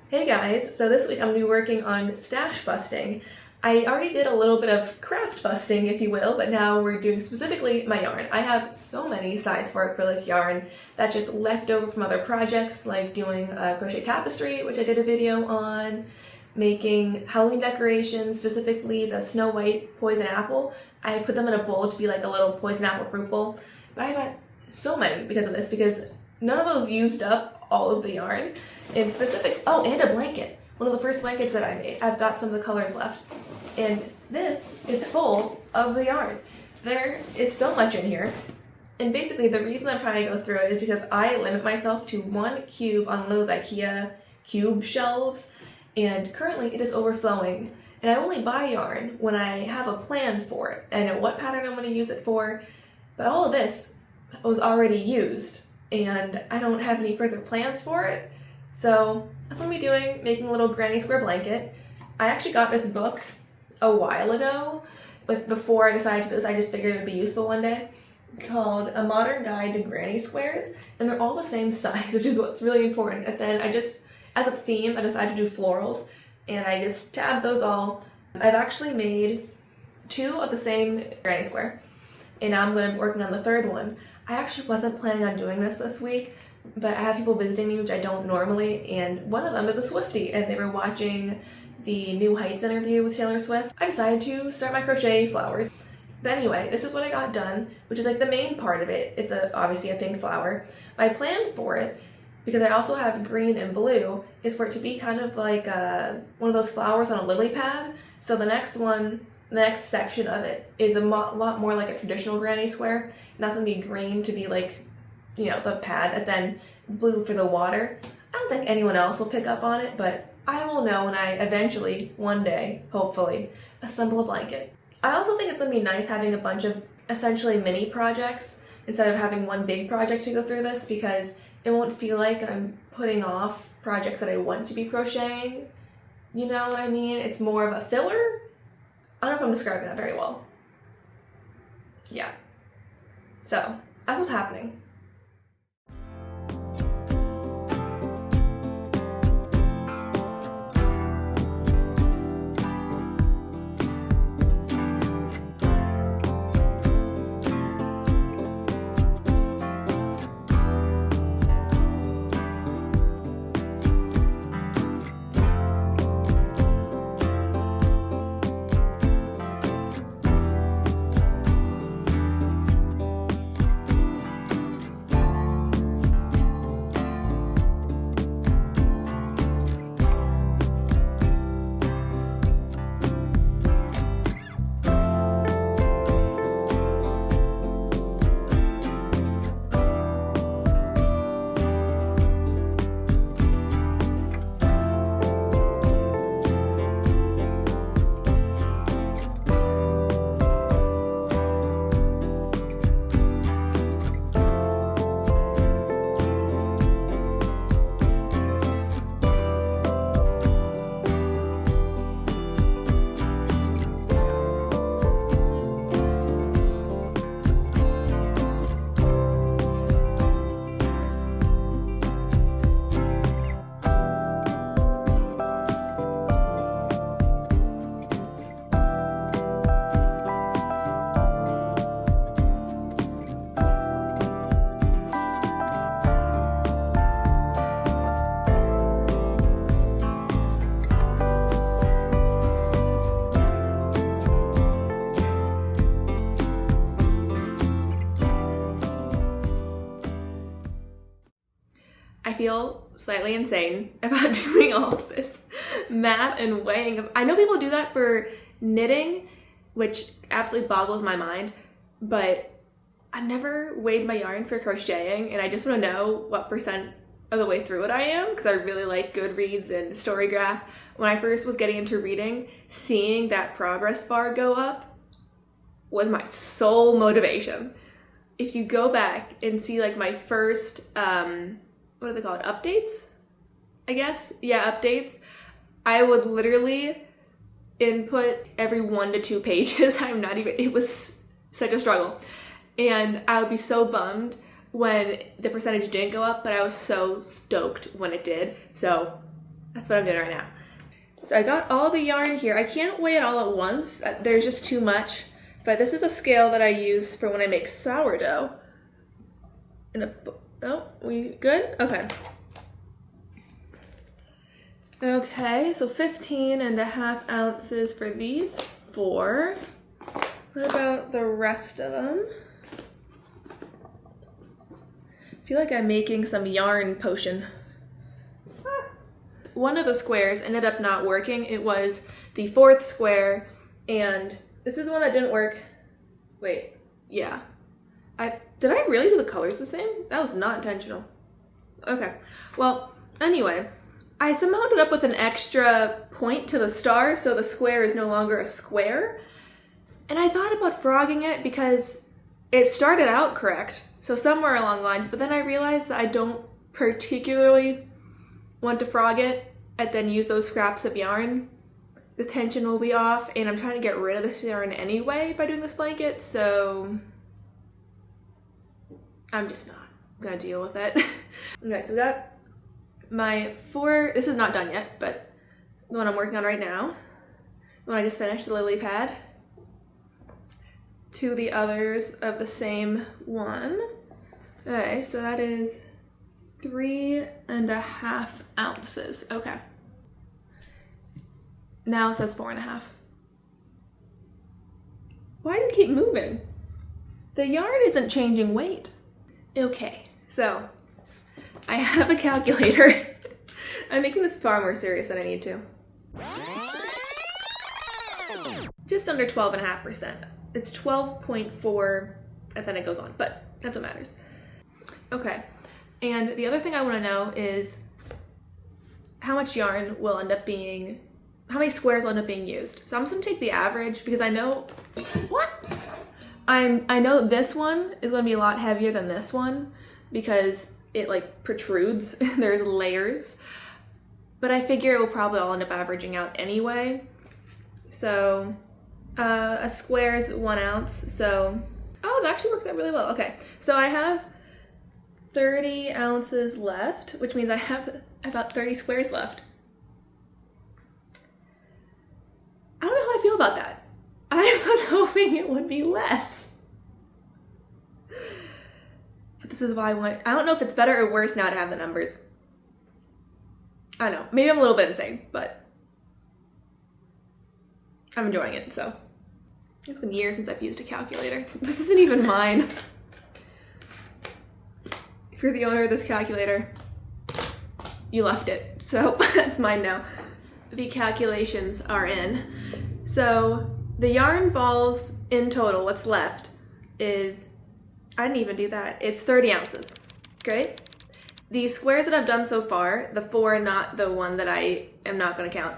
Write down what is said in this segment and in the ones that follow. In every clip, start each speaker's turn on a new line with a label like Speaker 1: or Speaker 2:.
Speaker 1: Hey guys, so this week I'm going to be working on stash busting. I already did a little bit of craft busting, if you will, but now we're doing specifically my yarn. I have so many size 4 acrylic yarn that's just left over from other projects, like doing a crochet tapestry, which I did a video on, making Halloween decorations, specifically the Snow White poison apple. I put them in a bowl to be like a little poison apple fruit bowl, but I got so many because of this, because none of those used up all of the yarn. In specific, oh, and a blanket. One of the first blankets that I made. I've got some of the colors left. And this is full of the yarn. There is so much in here. And basically the reason I'm trying to go through it is because I limit myself to 1 cube on one of those IKEA cube shelves, and currently it is overflowing. And I only buy yarn when I have a plan for it. I know what pattern I'm going to use it for, but all of this was already used, and I don't have any further plans for it. So that's what I'm doing, making a little granny square blanket. I actually got this book a while ago, but before I decided to do this, I just figured it would be useful one day, called A Modern Guide to Granny Squares, and they're all the same size, which is what's really important. And then I just, as a theme, I decided to do florals, and I just tabbed those all. I've actually made 2 of the same granny square, and now I'm going to be working on the 3rd one. I actually wasn't planning on doing this week, but I have people visiting me, which I don't normally, and one of them is a Swiftie, and they were watching the New Heights interview with Taylor Swift. I decided to start my crochet flowers. But anyway, this is what I got done, which is like the main part of it. It's obviously a pink flower. My plan for it, because I also have green and blue, is for it to be kind of like one of those flowers on a lily pad. So the next section of it is a lot more like a traditional granny square. Not gonna be green to be like, you know, the pad, and then blue for the water. I don't think anyone else will pick up on it, but I will know when I eventually, one day, hopefully, assemble a blanket. I also think it's gonna be nice having a bunch of essentially mini projects instead of having one big project to go through this, because it won't feel like I'm putting off projects that I want to be crocheting. You know what I mean? It's more of a filler. I don't know if I'm describing that very well. Yeah. So, that's what's happening. I feel slightly insane about doing all of this math and weighing. I know people do that for knitting, which absolutely boggles my mind, but I've never weighed my yarn for crocheting, and I just want to know what percent of the way through it I am, because I really like Goodreads and Storygraph. When I first was getting into reading, seeing that progress bar go up was my sole motivation. If you go back and see like my first, what are they called? Updates? I guess? Yeah, updates. I would literally input every 1 to 2 pages. It was such a struggle. And I would be so bummed when the percentage didn't go up, but I was so stoked when it did. So That's what I'm doing right now. So I got all the yarn here. I can't weigh it all at once. There's just too much. But this is a scale that I use for when I make sourdough. Oh, we good? Okay. Okay, so 15.5 ounces for these 4. What about the rest of them? I feel like I'm making some yarn potion. One of the squares ended up not working. It was the 4th square, and this is the one that didn't work. Wait, yeah. Did I really do the colors the same? That was not intentional. Okay, well, anyway, I somehow ended up with an extra point to the star, so the square is no longer a square. And I thought about frogging it because it started out correct, so somewhere along the lines, but then I realized that I don't particularly want to frog it and then use those scraps of yarn. The tension will be off, and I'm trying to get rid of this yarn anyway by doing this blanket, so I'm just not gonna deal with it. Okay, so we got my 4, this is not done yet, but the one I'm working on right now, the one I just finished, the lily pad, 2 of the others of the same one. Okay, so that is 3.5 ounces. Okay. Now it says 4.5. Why do you keep moving? The yarn isn't changing weight. Okay, so I have a calculator. I'm making this far more serious than I need to. Just under 12.5%. It's 12.4, and then it goes on, but that's what matters. Okay, and the other thing I want to know is how much yarn will end up being, how many squares will end up being used. So I'm just gonna take the average because I know, I know this one is gonna be a lot heavier than this one because it like protrudes, there's layers, but I figure it will probably all end up averaging out anyway. So a square is 1 ounce, so, oh, that actually works out really well. Okay, so I have 30 ounces left, which means I have about 30 squares left. I don't know how I feel about that. I was hoping it would be less. But this is why I don't know if it's better or worse now to have the numbers. I don't know, maybe I'm a little bit insane, but I'm enjoying it, so. It's been years since I've used a calculator. This isn't even mine. If you're the owner of this calculator, you left it, so it's mine now. The calculations are in. So the yarn balls in total, what's left is, I didn't even do that, it's 30 ounces, great? The squares that I've done so far, the 4, not the one that I am not gonna count,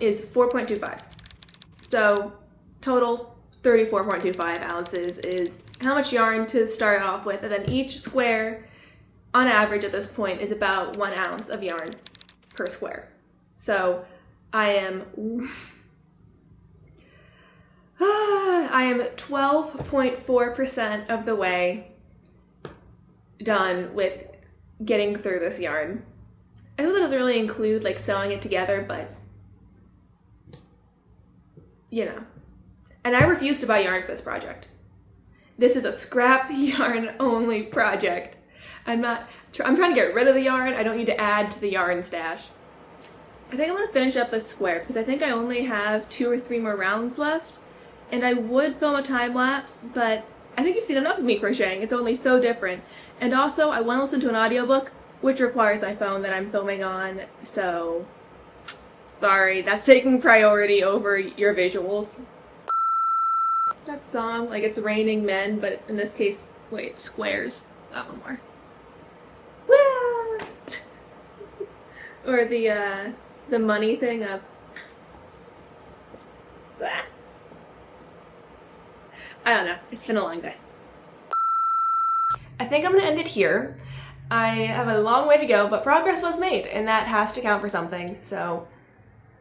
Speaker 1: is 4.25. So total 34.25 ounces is how much yarn to start off with, and then each square on average at this point is about 1 ounce of yarn per square. So I am 12.4% of the way done with getting through this yarn. I know that doesn't really include like sewing it together, but you know. And I refuse to buy yarn for this project. This is a scrap yarn only project. I'm trying to get rid of the yarn. I don't need to add to the yarn stash. I think I'm gonna finish up this square because I think I only have 2 or 3 more rounds left. And I would film a time lapse, but I think you've seen enough of me crocheting. It's only so different. And also I want to listen to an audiobook, which requires my phone that I'm filming on, so sorry, that's taking priority over your visuals. That song, like it's raining men, but in this case, wait, squares. That one more. Or the money thing of I don't know, it's been a long day. I think I'm gonna end it here. I have a long way to go, but progress was made, and that has to count for something, so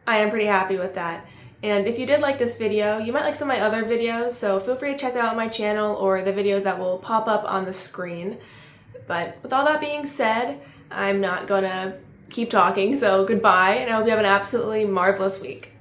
Speaker 1: I am pretty happy with that. And if you did like this video, you might like some of my other videos, so feel free to check out my channel or the videos that will pop up on the screen. But with all that being said, I'm not gonna keep talking, so goodbye, and I hope you have an absolutely marvelous week.